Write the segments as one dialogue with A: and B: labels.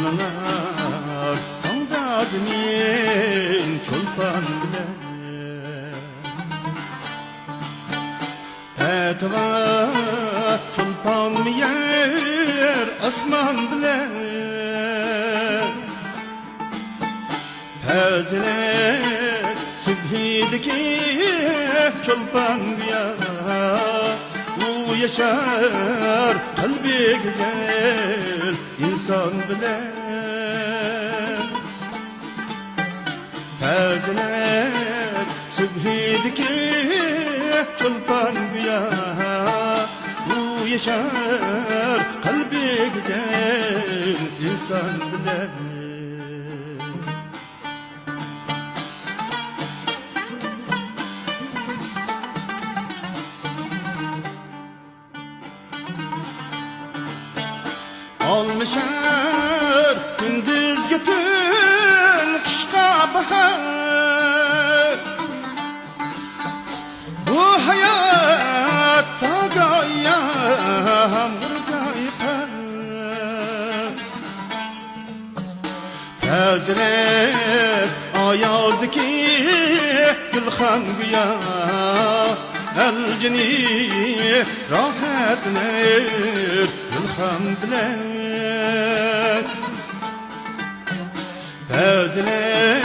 A: Yalınlar Aldazmin çolpan bile Etva çolpan mı yer asman bile Peziler sübhideki çolpan ya U yaşar kalbi güzel insan bile Peziler sübhideki çolpan ya U yaşar kalbi güzel insan bile Almışar gündüz götün kışka bahar Bu hayatta gayamur gayipar Peziler ayazdaki gülhan güya El cini rahatlanır yılham bilen Peziler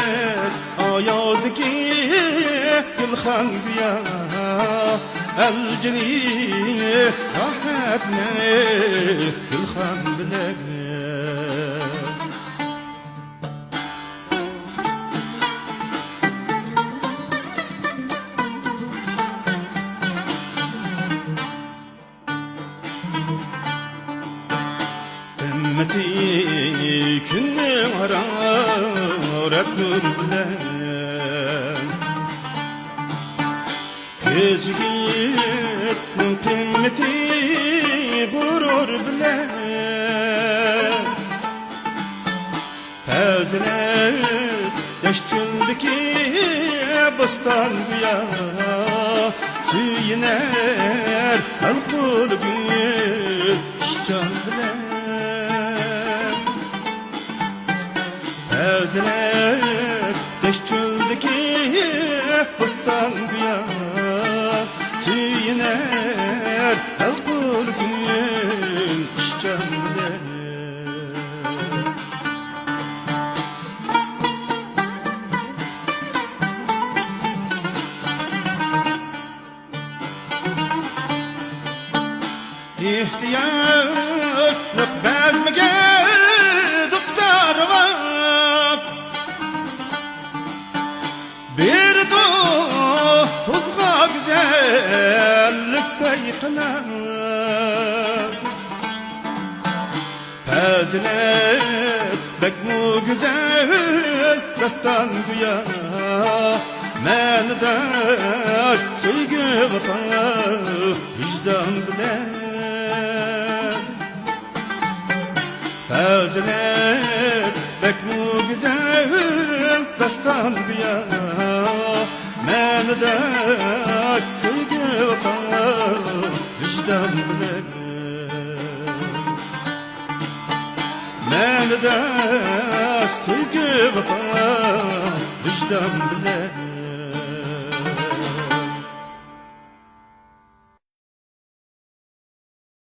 A: ayazdaki yılham güya El cini rahatlanır yılham bilen Ümmeti günün hararet nur bilen Tezgir mümkünmeti gurur bilen Peziler deşçüldeki bostan güya Süyiner halkul gül şişcan bilen Peziler deşçüldeki bostan güya Süyiner halkul gül şişcan bilen İhtiyarlık bezmege doktor var Bir tuzga güzellik peykiler Peziler bekmu güzel dastan güya Mendaş sevgi vata vicdan bilen Peziler bekmu güzel dastan güya Mendaş sevgi vata vicdan bilen Mendaş sevgi vata vicdan bilen